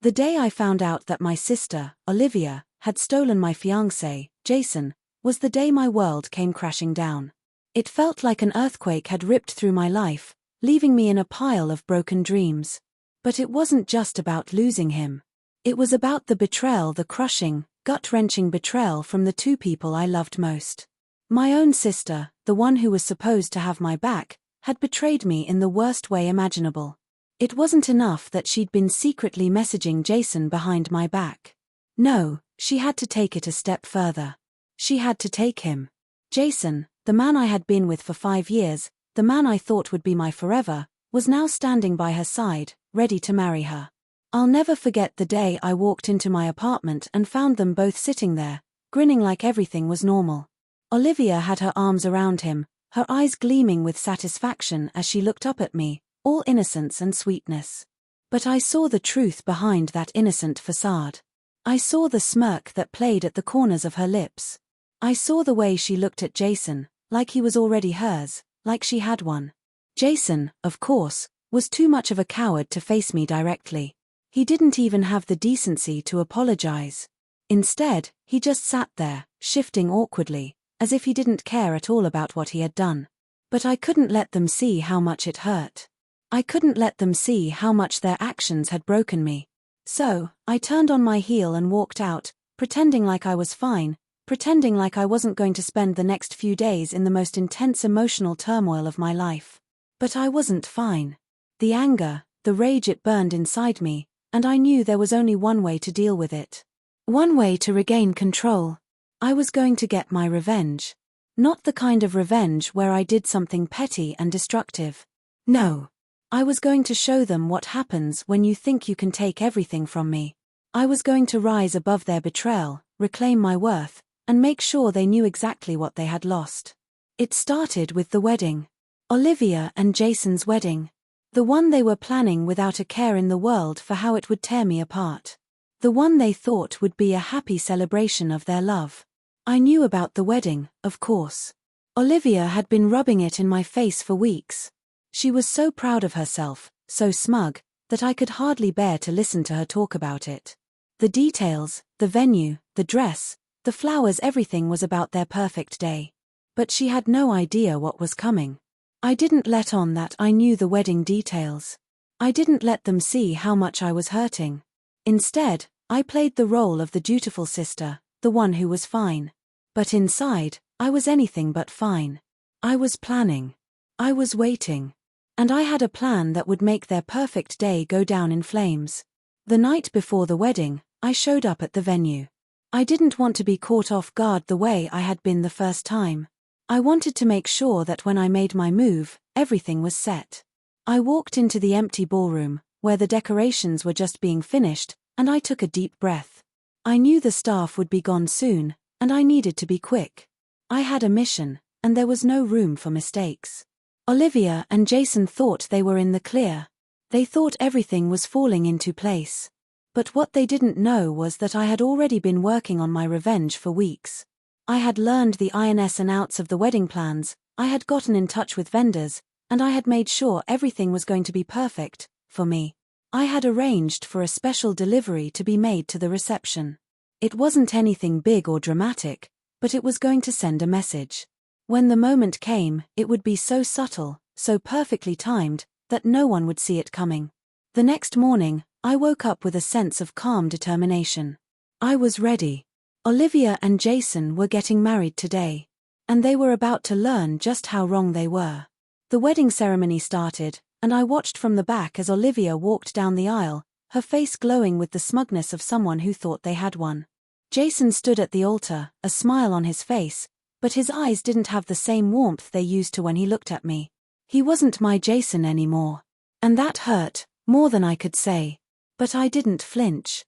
The day I found out that my sister, Olivia, had stolen my fiancé, Jason, was the day my world came crashing down. It felt like an earthquake had ripped through my life, leaving me in a pile of broken dreams. But it wasn't just about losing him. It was about the betrayal, the crushing, gut-wrenching betrayal from the two people I loved most. My own sister, the one who was supposed to have my back, had betrayed me in the worst way imaginable. It wasn't enough that she'd been secretly messaging Jason behind my back. No, she had to take it a step further. She had to take him. Jason, the man I had been with for 5 years, the man I thought would be my forever, was now standing by her side, ready to marry her. I'll never forget the day I walked into my apartment and found them both sitting there, grinning like everything was normal. Olivia had her arms around him, her eyes gleaming with satisfaction as she looked up at me, all innocence and sweetness. But I saw the truth behind that innocent facade. I saw the smirk that played at the corners of her lips. I saw the way she looked at Jason, like he was already hers, like she had one. Jason, of course, was too much of a coward to face me directly. He didn't even have the decency to apologize. Instead, he just sat there, shifting awkwardly, as if he didn't care at all about what he had done. But I couldn't let them see how much it hurt. I couldn't let them see how much their actions had broken me. So, I turned on my heel and walked out, pretending like I was fine, pretending like I wasn't going to spend the next few days in the most intense emotional turmoil of my life. But I wasn't fine. The anger, the rage, it burned inside me, and I knew there was only one way to deal with it. One way to regain control. I was going to get my revenge. Not the kind of revenge where I did something petty and destructive. No. I was going to show them what happens when you think you can take everything from me. I was going to rise above their betrayal, reclaim my worth, and make sure they knew exactly what they had lost. It started with the wedding. Olivia and Jason's wedding. The one they were planning without a care in the world for how it would tear me apart. The one they thought would be a happy celebration of their love. I knew about the wedding, of course. Olivia had been rubbing it in my face for weeks. She was so proud of herself, so smug, that I could hardly bear to listen to her talk about it. The details, the venue, the dress, the flowers, everything was about their perfect day. But she had no idea what was coming. I didn't let on that I knew the wedding details. I didn't let them see how much I was hurting. Instead, I played the role of the dutiful sister, the one who was fine. But inside, I was anything but fine. I was planning. I was waiting. And I had a plan that would make their perfect day go down in flames. The night before the wedding, I showed up at the venue. I didn't want to be caught off guard the way I had been the first time. I wanted to make sure that when I made my move, everything was set. I walked into the empty ballroom, where the decorations were just being finished, and I took a deep breath. I knew the staff would be gone soon, and I needed to be quick. I had a mission, and there was no room for mistakes. Olivia and Jason thought they were in the clear. They thought everything was falling into place. But what they didn't know was that I had already been working on my revenge for weeks. I had learned the ins and outs of the wedding plans, I had gotten in touch with vendors, and I had made sure everything was going to be perfect, for me. I had arranged for a special delivery to be made to the reception. It wasn't anything big or dramatic, but it was going to send a message. When the moment came, it would be so subtle, so perfectly timed, that no one would see it coming. The next morning, I woke up with a sense of calm determination. I was ready. Olivia and Jason were getting married today. And they were about to learn just how wrong they were. The wedding ceremony started, and I watched from the back as Olivia walked down the aisle, her face glowing with the smugness of someone who thought they had one. Jason stood at the altar, a smile on his face, but his eyes didn't have the same warmth they used to when he looked at me. He wasn't my Jason anymore. And that hurt, more than I could say. But I didn't flinch.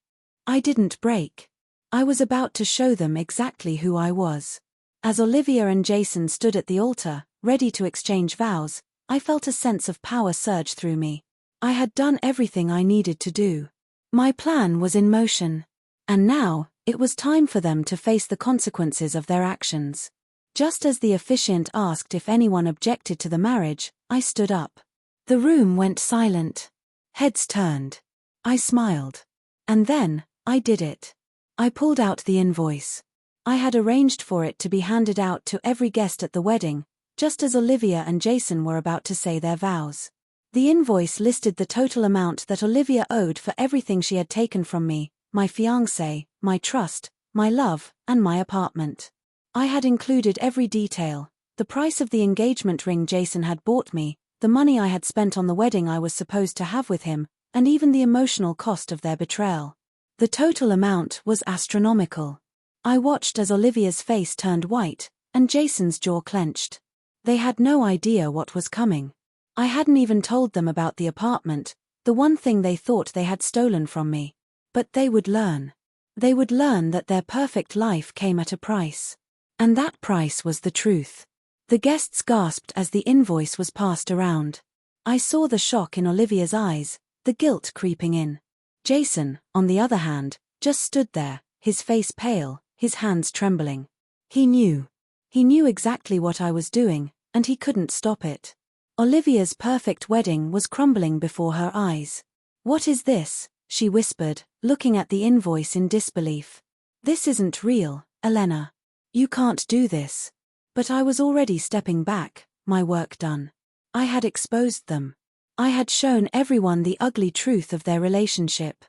I didn't break. I was about to show them exactly who I was. As Olivia and Jason stood at the altar, ready to exchange vows, I felt a sense of power surge through me. I had done everything I needed to do. My plan was in motion. And now, it was time for them to face the consequences of their actions. Just as the officiant asked if anyone objected to the marriage, I stood up. The room went silent. Heads turned. I smiled. And then, I did it. I pulled out the invoice. I had arranged for it to be handed out to every guest at the wedding, just as Olivia and Jason were about to say their vows. The invoice listed the total amount that Olivia owed for everything she had taken from me, my fiancé, my trust, my love, and my apartment. I had included every detail: the price of the engagement ring Jason had bought me, the money I had spent on the wedding I was supposed to have with him, and even the emotional cost of their betrayal. The total amount was astronomical. I watched as Olivia's face turned white, and Jason's jaw clenched. They had no idea what was coming. I hadn't even told them about the apartment, the one thing they thought they had stolen from me. But they would learn. They would learn that their perfect life came at a price. And that price was the truth. The guests gasped as the invoice was passed around. I saw the shock in Olivia's eyes, the guilt creeping in. Jason, on the other hand, just stood there, his face pale, his hands trembling. He knew. He knew exactly what I was doing, and he couldn't stop it. Olivia's perfect wedding was crumbling before her eyes. "What is this?" she whispered, looking at the invoice in disbelief. "This isn't real, Elena. You can't do this." But I was already stepping back, my work done. I had exposed them. I had shown everyone the ugly truth of their relationship.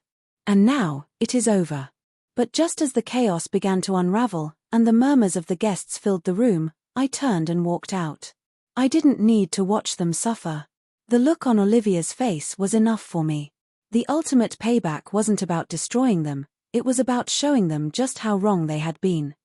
And now, it is over. But just as the chaos began to unravel, and the murmurs of the guests filled the room, I turned and walked out. I didn't need to watch them suffer. The look on Olivia's face was enough for me. The ultimate payback wasn't about destroying them, it was about showing them just how wrong they had been.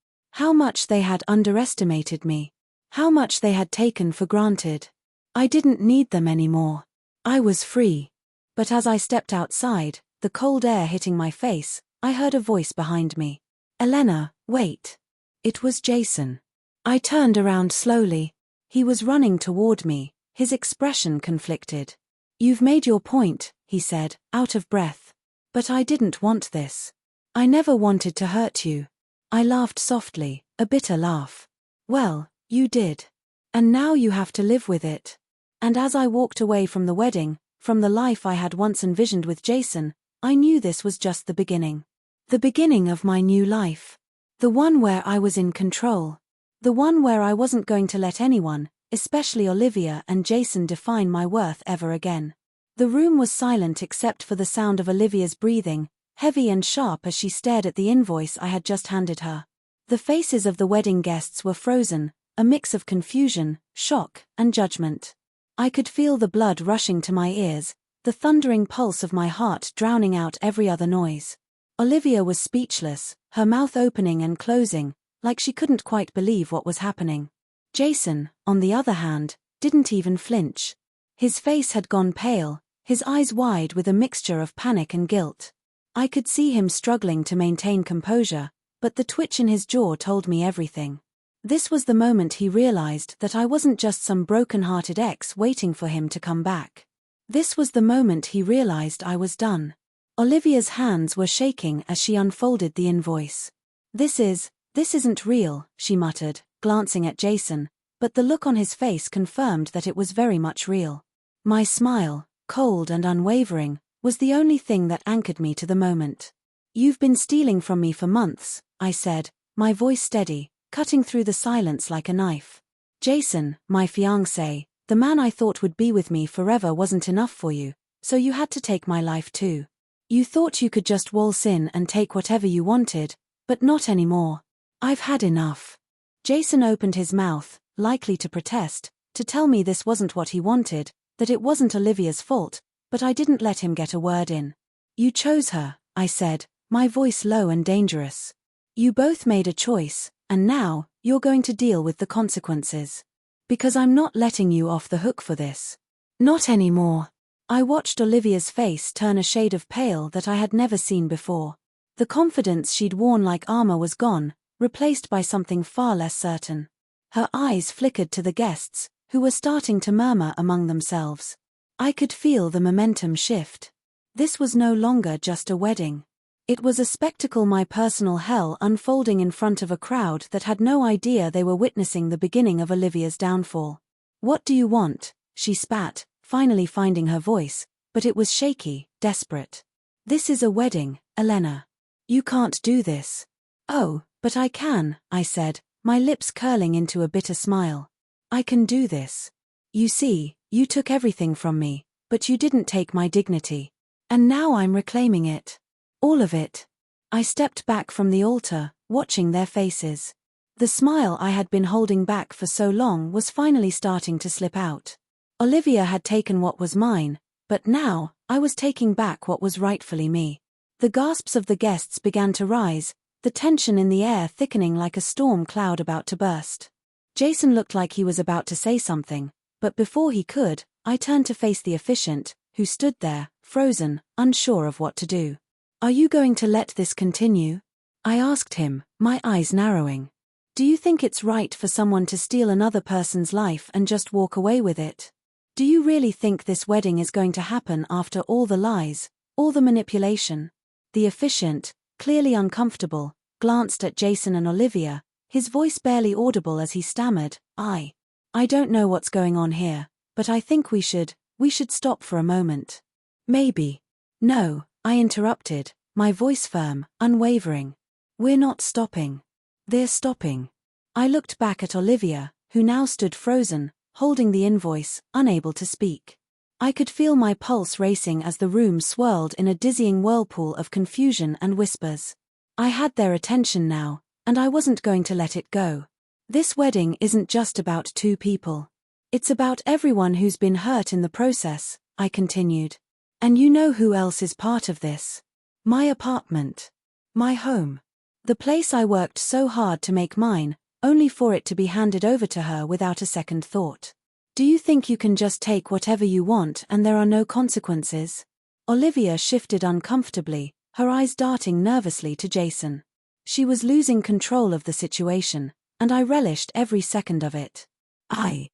How much they had underestimated me. How much they had taken for granted. I didn't need them anymore. I was free. But as I stepped outside, the cold air hitting my face, I heard a voice behind me. "Elena, wait." It was Jason. I turned around slowly. He was running toward me, his expression conflicted. "You've made your point," he said, out of breath. "But I didn't want this. I never wanted to hurt you." I laughed softly, a bitter laugh. "Well, you did. And now you have to live with it." And as I walked away from the wedding, from the life I had once envisioned with Jason, I knew this was just the beginning. The beginning of my new life. The one where I was in control. The one where I wasn't going to let anyone, especially Olivia and Jason, define my worth ever again. The room was silent except for the sound of Olivia's breathing, heavy and sharp as she stared at the invoice I had just handed her. The faces of the wedding guests were frozen, a mix of confusion, shock, and judgment. I could feel the blood rushing to my ears, the thundering pulse of my heart drowning out every other noise. Olivia was speechless, her mouth opening and closing, like she couldn't quite believe what was happening. Jason, on the other hand, didn't even flinch. His face had gone pale, his eyes wide with a mixture of panic and guilt. I could see him struggling to maintain composure, but the twitch in his jaw told me everything. This was the moment he realized that I wasn't just some broken-hearted ex waiting for him to come back. This was the moment he realized I was done. Olivia's hands were shaking as she unfolded the invoice. This isn't real," she muttered, glancing at Jason, but the look on his face confirmed that it was very much real. My smile, cold and unwavering, was the only thing that anchored me to the moment. "You've been stealing from me for months," I said, my voice steady, cutting through the silence like a knife. "Jason, my fiancé, the man I thought would be with me forever, wasn't enough for you, so you had to take my life too. You thought you could just waltz in and take whatever you wanted, but not anymore. I've had enough." Jason opened his mouth, likely to protest, to tell me this wasn't what he wanted, that it wasn't Olivia's fault, but I didn't let him get a word in. "You chose her," I said, my voice low and dangerous. "You both made a choice, and now, you're going to deal with the consequences. Because I'm not letting you off the hook for this. Not anymore." I watched Olivia's face turn a shade of pale that I had never seen before. The confidence she'd worn like armor was gone, replaced by something far less certain. Her eyes flickered to the guests, who were starting to murmur among themselves. I could feel the momentum shift. This was no longer just a wedding. It was a spectacle, my personal hell unfolding in front of a crowd that had no idea they were witnessing the beginning of Olivia's downfall. "What do you want?" she spat, finally finding her voice, but it was shaky, desperate. "This is a wedding, Elena. You can't do this. Oh, but I can, I said, my lips curling into a bitter smile. I can do this. You see, you took everything from me, but you didn't take my dignity. And now I'm reclaiming it. All of it. I stepped back from the altar, watching their faces. The smile I had been holding back for so long was finally starting to slip out. Olivia had taken what was mine, but now, I was taking back what was rightfully me. The gasps of the guests began to rise, the tension in the air thickening like a storm cloud about to burst. Jason looked like he was about to say something, but before he could, I turned to face the officiant, who stood there, frozen, unsure of what to do. Are you going to let this continue? I asked him, my eyes narrowing. Do you think it's right for someone to steal another person's life and just walk away with it? Do you really think this wedding is going to happen after all the lies, all the manipulation? The officiant, clearly uncomfortable, glanced at Jason and Olivia, his voice barely audible as he stammered, I don't know what's going on here, but I think we should stop for a moment. Maybe. No, I interrupted, my voice firm, unwavering. We're not stopping. They're stopping. I looked back at Olivia, who now stood frozen, holding the invoice, unable to speak. I could feel my pulse racing as the room swirled in a dizzying whirlpool of confusion and whispers. I had their attention now, and I wasn't going to let it go. This wedding isn't just about two people. It's about everyone who's been hurt in the process, I continued. And you know who else is part of this? My apartment. My home. The place I worked so hard to make mine, only for it to be handed over to her without a second thought. Do you think you can just take whatever you want and there are no consequences? Olivia shifted uncomfortably, her eyes darting nervously to Jason. She was losing control of the situation, and I relished every second of it. I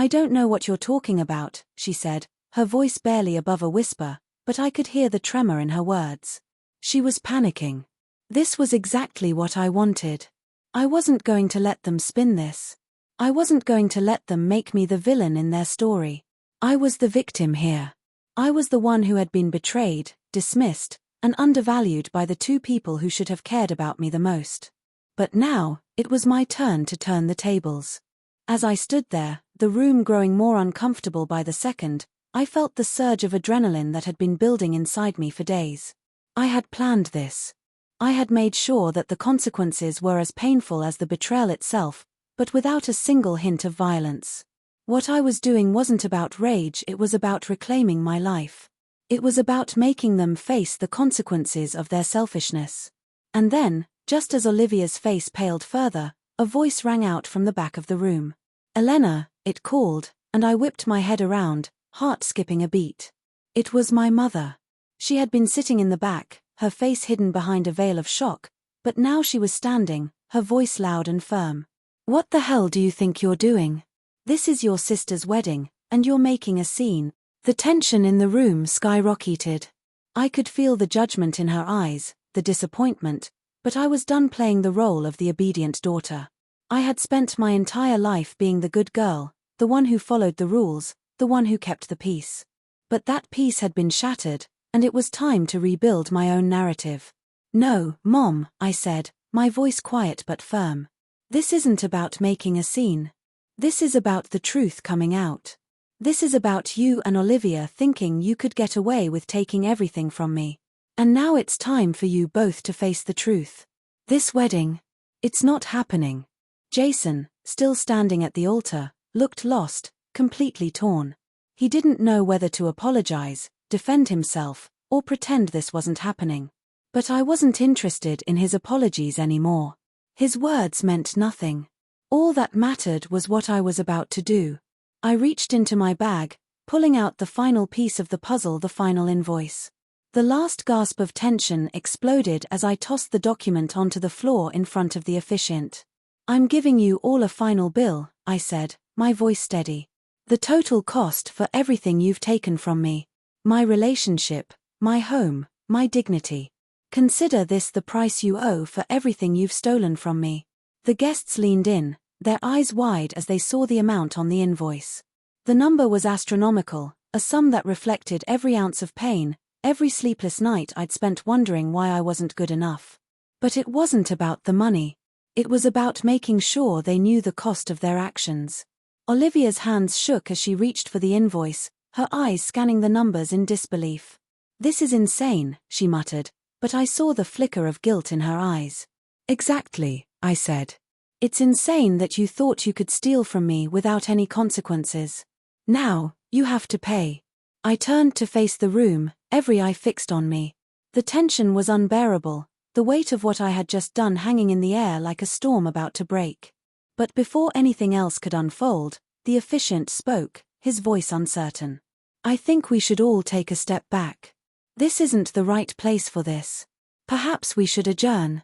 don't know what you're talking about, she said, her voice barely above a whisper, but I could hear the tremor in her words. She was panicking. This was exactly what I wanted. I wasn't going to let them spin this. I wasn't going to let them make me the villain in their story. I was the victim here. I was the one who had been betrayed, dismissed, and undervalued by the two people who should have cared about me the most. But now, it was my turn to turn the tables. As I stood there, the room growing more uncomfortable by the second, I felt the surge of adrenaline that had been building inside me for days. I had planned this. I had made sure that the consequences were as painful as the betrayal itself, but without a single hint of violence. What I was doing wasn't about rage, it was about reclaiming my life. It was about making them face the consequences of their selfishness. And then, just as Olivia's face paled further, a voice rang out from the back of the room. Elena, it called, and I whipped my head around, heart skipping a beat. It was my mother. She had been sitting in the back, her face hidden behind a veil of shock, but now she was standing, her voice loud and firm. What the hell do you think you're doing? This is your sister's wedding, and you're making a scene. The tension in the room skyrocketed. I could feel the judgment in her eyes, the disappointment, but I was done playing the role of the obedient daughter. I had spent my entire life being the good girl, the one who followed the rules, the one who kept the peace. But that peace had been shattered, and it was time to rebuild my own narrative. No, Mom, I said, my voice quiet but firm. This isn't about making a scene. This is about the truth coming out. This is about you and Olivia thinking you could get away with taking everything from me. And now it's time for you both to face the truth. This wedding, it's not happening. Jason, still standing at the altar, looked lost, completely torn. He didn't know whether to apologize, defend himself, or pretend this wasn't happening. But I wasn't interested in his apologies anymore. His words meant nothing. All that mattered was what I was about to do. I reached into my bag, pulling out the final piece of the puzzle, the final invoice. The last gasp of tension exploded as I tossed the document onto the floor in front of the officiant. I'm giving you all a final bill, I said, my voice steady. The total cost for everything you've taken from me. My relationship, my home, my dignity. Consider this the price you owe for everything you've stolen from me. The guests leaned in, their eyes wide as they saw the amount on the invoice. The number was astronomical, a sum that reflected every ounce of pain, every sleepless night I'd spent wondering why I wasn't good enough. But it wasn't about the money. It was about making sure they knew the cost of their actions. Olivia's hands shook as she reached for the invoice, her eyes scanning the numbers in disbelief. "This is insane," she muttered, but I saw the flicker of guilt in her eyes. "Exactly," I said. "It's insane that you thought you could steal from me without any consequences. Now, you have to pay." I turned to face the room, every eye fixed on me. The tension was unbearable, the weight of what I had just done hanging in the air like a storm about to break. But before anything else could unfold, the officiant spoke, his voice uncertain. "I think we should all take a step back. This isn't the right place for this. Perhaps we should adjourn."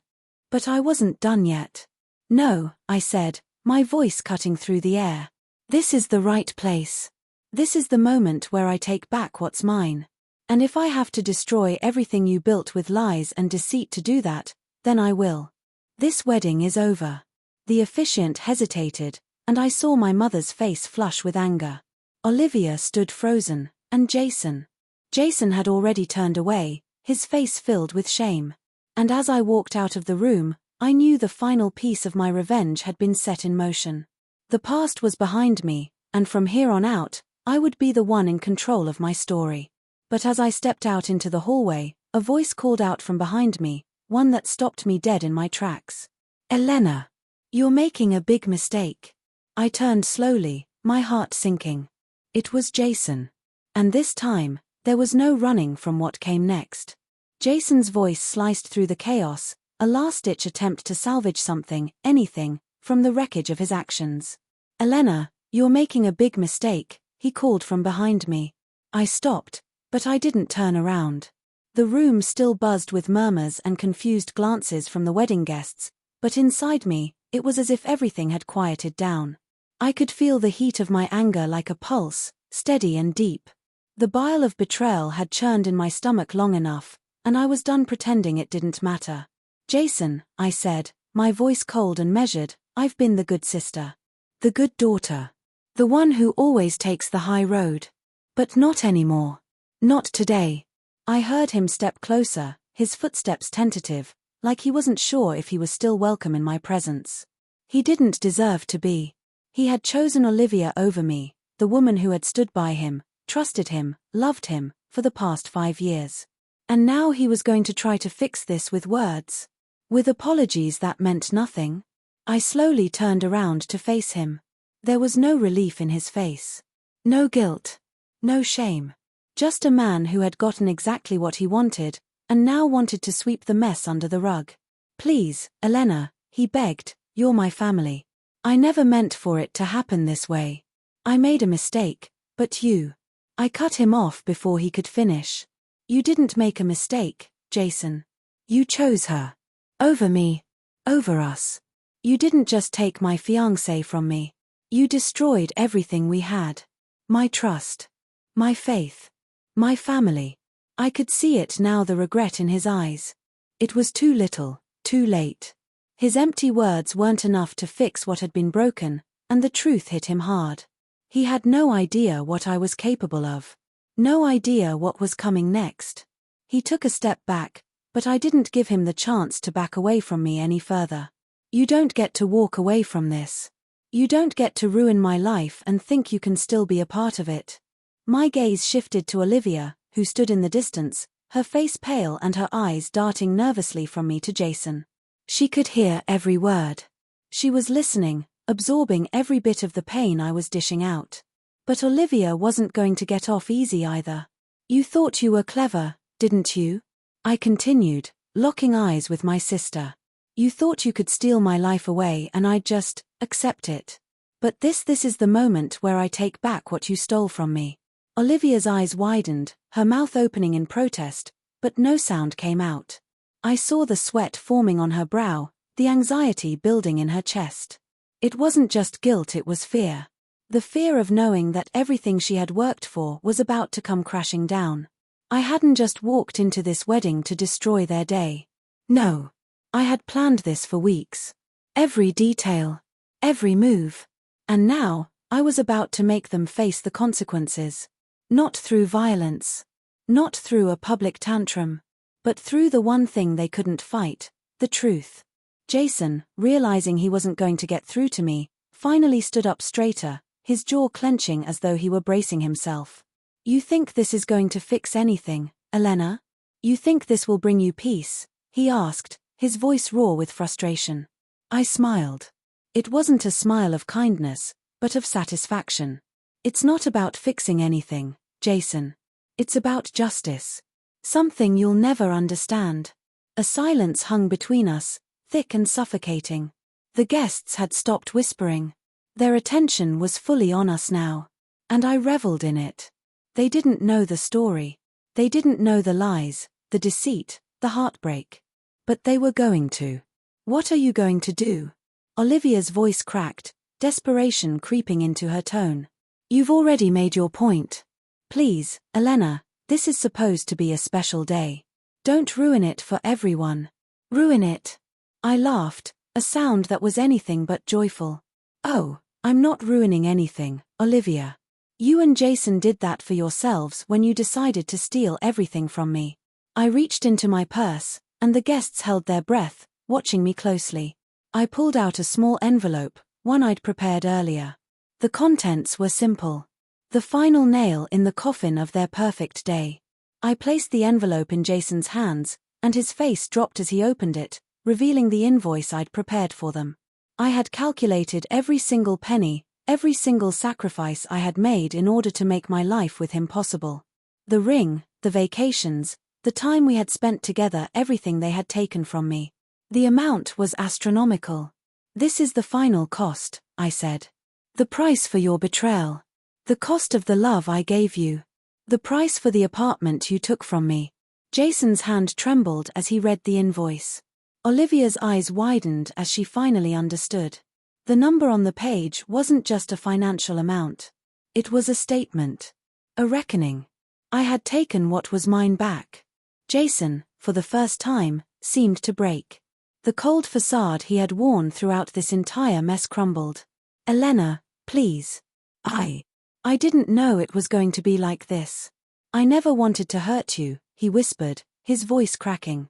But I wasn't done yet. "No," I said, my voice cutting through the air. "This is the right place. This is the moment where I take back what's mine. And if I have to destroy everything you built with lies and deceit to do that, then I will. This wedding is over." The officiant hesitated, and I saw my mother's face flush with anger. Olivia stood frozen, and Jason. Jason had already turned away, his face filled with shame. And as I walked out of the room, I knew the final piece of my revenge had been set in motion. The past was behind me, and from here on out, I would be the one in control of my story. But as I stepped out into the hallway, a voice called out from behind me, one that stopped me dead in my tracks. "Elena, you're making a big mistake." I turned slowly, my heart sinking. It was Jason. And this time, there was no running from what came next. Jason's voice sliced through the chaos, a last-ditch attempt to salvage something, anything, from the wreckage of his actions. "Elena, you're making a big mistake," he called from behind me. I stopped, but I didn't turn around. The room still buzzed with murmurs and confused glances from the wedding guests, but inside me, it was as if everything had quieted down. I could feel the heat of my anger like a pulse, steady and deep. The bile of betrayal had churned in my stomach long enough, and I was done pretending it didn't matter. "Jason," I said, my voice cold and measured, "I've been the good sister. The good daughter. The one who always takes the high road. But not anymore. Not today." I heard him step closer, his footsteps tentative, like he wasn't sure if he was still welcome in my presence. He didn't deserve to be. He had chosen Olivia over me, the woman who had stood by him, trusted him, loved him, for the past 5 years. And now he was going to try to fix this with words. With apologies that meant nothing. I slowly turned around to face him. There was no relief in his face. No guilt. No shame. Just a man who had gotten exactly what he wanted, and now wanted to sweep the mess under the rug. "Please, Elena," he begged, "you're my family. I never meant for it to happen this way. I made a mistake, but you." I cut him off before he could finish. "You didn't make a mistake, Jason. You chose her. Over me. Over us. You didn't just take my fiancé from me. You destroyed everything we had. My trust. My faith. My family." I could see it now, the regret in his eyes. It was too little, too late. His empty words weren't enough to fix what had been broken, and the truth hit him hard. He had no idea what I was capable of. No idea what was coming next. He took a step back, but I didn't give him the chance to back away from me any further. "You don't get to walk away from this. You don't get to ruin my life and think you can still be a part of it." My gaze shifted to Olivia, who stood in the distance, her face pale and her eyes darting nervously from me to Jason. She could hear every word. She was listening, absorbing every bit of the pain I was dishing out. But Olivia wasn't going to get off easy either. "You thought you were clever, didn't you?" I continued, locking eyes with my sister. "You thought you could steal my life away and I'd just accept it. But this is the moment where I take back what you stole from me." Olivia's eyes widened, her mouth opening in protest, but no sound came out. I saw the sweat forming on her brow, the anxiety building in her chest. It wasn't just guilt, it was fear. The fear of knowing that everything she had worked for was about to come crashing down. I hadn't just walked into this wedding to destroy their day. No. I had planned this for weeks. Every detail. Every move. And now, I was about to make them face the consequences. Not through violence. Not through a public tantrum, but through the one thing they couldn't fight, the truth. Jason, realizing he wasn't going to get through to me, finally stood up straighter, his jaw clenching as though he were bracing himself. "You think this is going to fix anything, Elena? You think this will bring you peace?" he asked, his voice raw with frustration. I smiled. It wasn't a smile of kindness, but of satisfaction. "It's not about fixing anything, Jason. It's about justice. Something you'll never understand." A silence hung between us, thick and suffocating. The guests had stopped whispering. Their attention was fully on us now. And I reveled in it. They didn't know the story. They didn't know the lies, the deceit, the heartbreak. But they were going to. "What are you going to do?" Olivia's voice cracked, desperation creeping into her tone. "You've already made your point. Please, Elena, this is supposed to be a special day. Don't ruin it for everyone." "Ruin it?" I laughed, a sound that was anything but joyful. "Oh, I'm not ruining anything, Olivia. You and Jason did that for yourselves when you decided to steal everything from me." I reached into my purse, and the guests held their breath, watching me closely. I pulled out a small envelope, one I'd prepared earlier. The contents were simple. The final nail in the coffin of their perfect day. I placed the envelope in Jason's hands, and his face dropped as he opened it, revealing the invoice I'd prepared for them. I had calculated every single penny, every single sacrifice I had made in order to make my life with him possible. The ring, the vacations, the time we had spent together, everything they had taken from me. The amount was astronomical. "This is the final cost," I said. "The price for your betrayal. The cost of the love I gave you. The price for the apartment you took from me." Jason's hand trembled as he read the invoice. Olivia's eyes widened as she finally understood. The number on the page wasn't just a financial amount. It was a statement. A reckoning. I had taken what was mine back. Jason, for the first time, seemed to break. The cold facade he had worn throughout this entire mess crumbled. "Elena, please. I didn't know it was going to be like this. I never wanted to hurt you," he whispered, his voice cracking.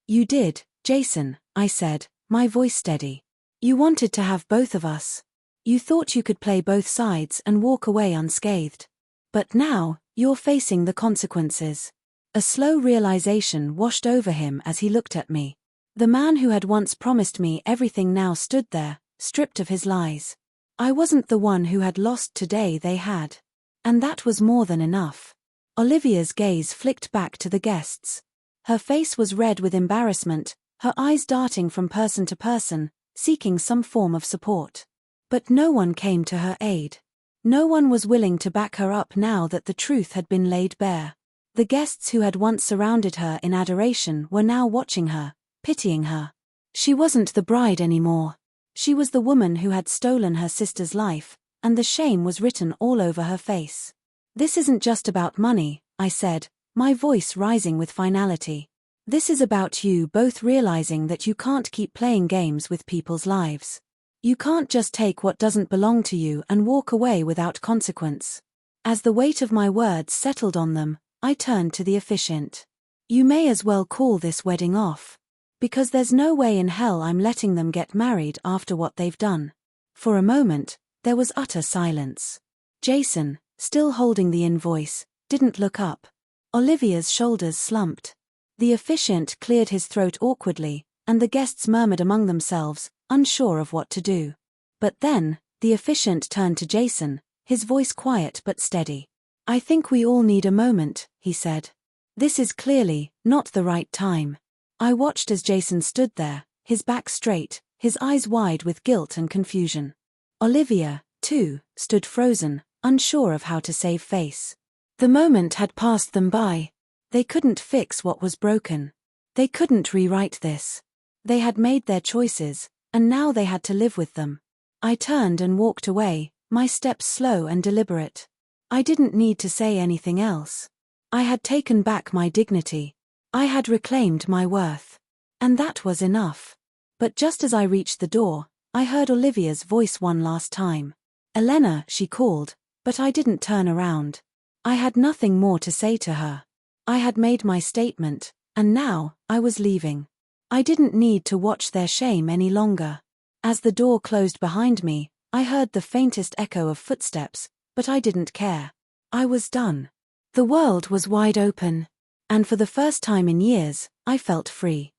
"You did, Jason," I said, my voice steady. "You wanted to have both of us. You thought you could play both sides and walk away unscathed. But now, you're facing the consequences." A slow realization washed over him as he looked at me. The man who had once promised me everything now stood there, stripped of his lies. I wasn't the one who had lost today, they had. And that was more than enough. Olivia's gaze flicked back to the guests. Her face was red with embarrassment, her eyes darting from person to person, seeking some form of support. But no one came to her aid. No one was willing to back her up now that the truth had been laid bare. The guests who had once surrounded her in adoration were now watching her, pitying her. She wasn't the bride anymore. She was the woman who had stolen her sister's life, and the shame was written all over her face. "This isn't just about money," I said, my voice rising with finality. "This is about you both realizing that you can't keep playing games with people's lives. You can't just take what doesn't belong to you and walk away without consequence." As the weight of my words settled on them, I turned to the officiant. "You may as well call this wedding off. Because there's no way in hell I'm letting them get married after what they've done." For a moment, there was utter silence. Jason, still holding the invoice, didn't look up. Olivia's shoulders slumped. The officiant cleared his throat awkwardly, and the guests murmured among themselves, unsure of what to do. But then, the officiant turned to Jason, his voice quiet but steady. "I think we all need a moment," he said. "This is clearly not the right time." I watched as Jason stood there, his back straight, his eyes wide with guilt and confusion. Olivia, too, stood frozen, unsure of how to save face. The moment had passed them by. They couldn't fix what was broken. They couldn't rewrite this. They had made their choices, and now they had to live with them. I turned and walked away, my steps slow and deliberate. I didn't need to say anything else. I had taken back my dignity. I had reclaimed my worth. And that was enough. But just as I reached the door, I heard Olivia's voice one last time. "Elena," she called, but I didn't turn around. I had nothing more to say to her. I had made my statement, and now, I was leaving. I didn't need to watch their shame any longer. As the door closed behind me, I heard the faintest echo of footsteps, but I didn't care. I was done. The world was wide open. And for the first time in years, I felt free.